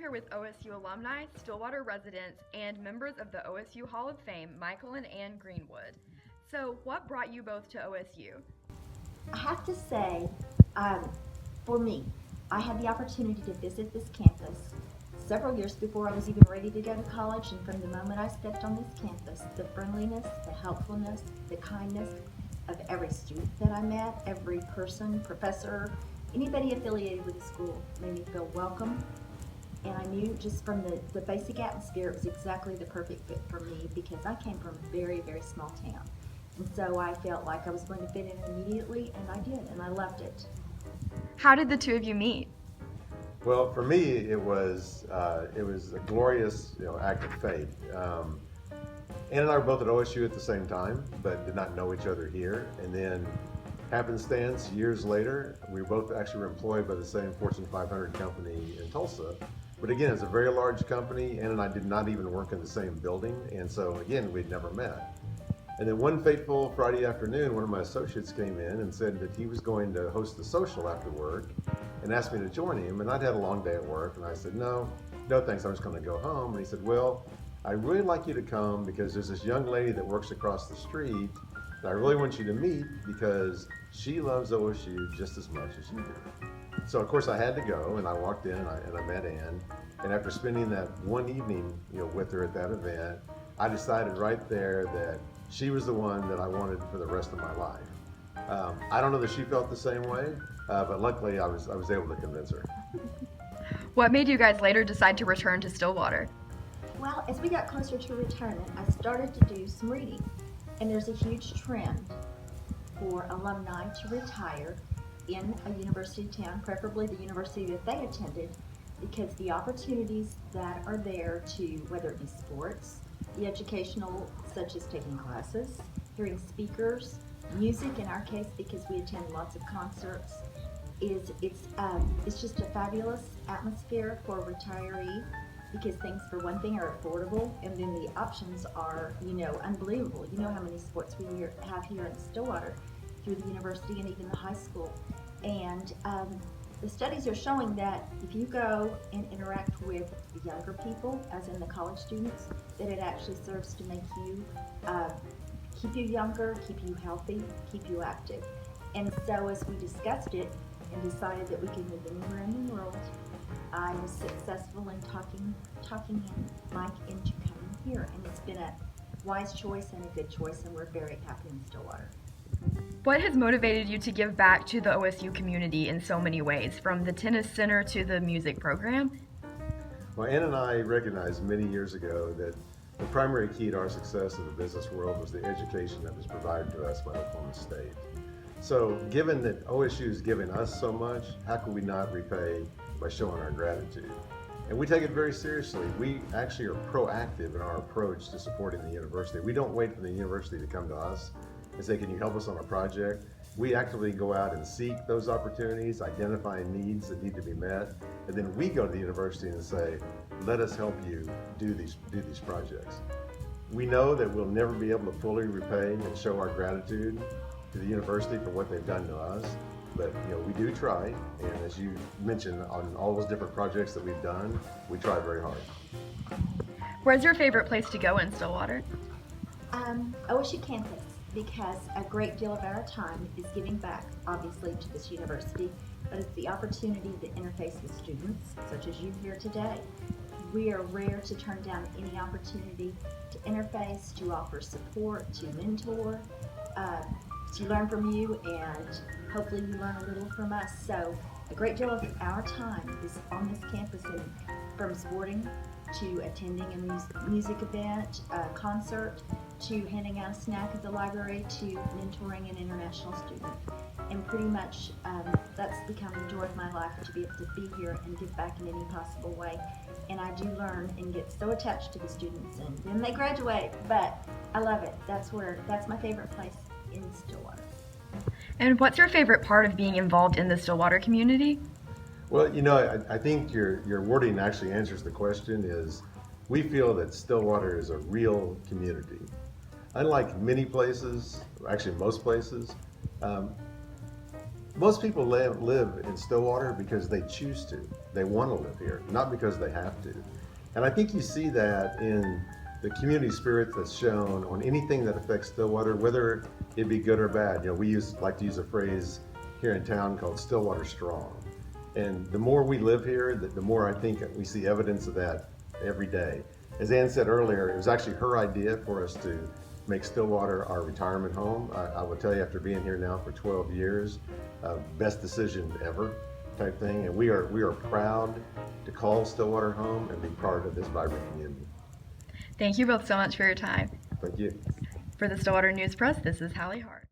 here with OSU alumni, Stillwater residents, and members of the OSU Hall of Fame, Michael and Anne Greenwood. So, what brought you both to OSU? I have to say, for me, I had the opportunity to visit this campus several years before I was even ready to go to college, and from the moment I stepped on this campus, the friendliness, the helpfulness, the kindness of every student that I met, every person, professor, anybody affiliated with the school made me feel welcome. And I knew just from the basic atmosphere, it was exactly the perfect fit for me because I came from a very, very small town. And so I felt like I was going to fit in immediately, and I did, and I loved it. How did the two of you meet? Well, for me, it was a glorious, act of fate. Ann and I were both at OSU at the same time, but did not know each other here. And then, happenstance, years later, we both actually were employed by the same Fortune 500 company in Tulsa. But again, it's a very large company. Ann and I did not even work in the same building, and so again, we'd never met. And then one fateful Friday afternoon, one of my associates came in and said that he was going to host a social after work and asked me to join him. And I'd had a long day at work, and I said, no thanks, I'm just going to go home. And he said, well, I'd really like you to come because there's this young lady that works across the street that I really want you to meet because she loves OSU just as much as you do. So of course I had to go, and I walked in and I met Ann. And after spending that one evening, with her at that event, I decided right there that she was the one that I wanted for the rest of my life. I don't know that she felt the same way, but luckily I was able to convince her. What made you guys later decide to return to Stillwater? Well, as we got closer to retirement, I started to do some reading. And there's a huge trend for alumni to retire in a university town, preferably the university that they attended, because the opportunities that are there to, whether it be sports, the educational, such as taking classes, hearing speakers, music in our case, because we attend lots of concerts, it's just a fabulous atmosphere for a retiree because things, for one thing, are affordable, and then the options are, unbelievable. You know how many sports we have here in Stillwater through the university and even the high school. And the studies are showing that if you go and interact with younger people, as in the college students, that it actually serves to make you, keep you younger, keep you healthy, keep you active. And so as we discussed it and decided that we could move anywhere in the world, I was successful in talking Mike into coming here. And it's been a wise choice and a good choice, and we're very happy in Stillwater. What has motivated you to give back to the OSU community in so many ways, from the tennis center to the music program? Well, Ann and I recognized many years ago that the primary key to our success in the business world was the education that was provided to us by Oklahoma State. So given that OSU is giving us so much, how can we not repay by showing our gratitude? And we take it very seriously. We actually are proactive in our approach to supporting the university. We don't wait for the university to come to us and say, can you help us on a project? We actively go out and seek those opportunities, identify needs that need to be met, and then we go to the university and say, let us help you do these projects. We know that we'll never be able to fully repay and show our gratitude to the university for what they've done to us, but we do try, and as you mentioned, on all those different projects that we've done, we try very hard. Where's your favorite place to go in Stillwater? OSU campus, because a great deal of our time is giving back, obviously, to this university, but it's the opportunity to interface with students, such as you here today. We are rare to turn down any opportunity to interface, to offer support, to mentor, to learn from you, and hopefully you learn a little from us. So a great deal of our time is on this campus, and from sporting to attending a music event, a concert, to handing out a snack at the library, to mentoring an international student. And pretty much that's become the joy of my life, to be able to be here and give back in any possible way. And I do learn and get so attached to the students, and then they graduate, but I love it. That's my favorite place in Stillwater. And what's your favorite part of being involved in the Stillwater community? Well, I think your wording actually answers the question. Is we feel that Stillwater is a real community. Unlike many places, actually most places, Most people live in Stillwater because they choose to. They want to live here, not because they have to. And I think you see that in the community spirit that's shown on anything that affects Stillwater, whether it be good or bad. We like to use a phrase here in town called Stillwater Strong. And the more we live here, the more I think we see evidence of that every day. As Ann said earlier, it was actually her idea for us to make Stillwater our retirement home. I will tell you, after being here now for 12 years, best decision ever type thing. And we are proud to call Stillwater home and be part of this vibrant community. Thank you both so much for your time. Thank you. For the Stillwater News Press, this is Hallie Hart.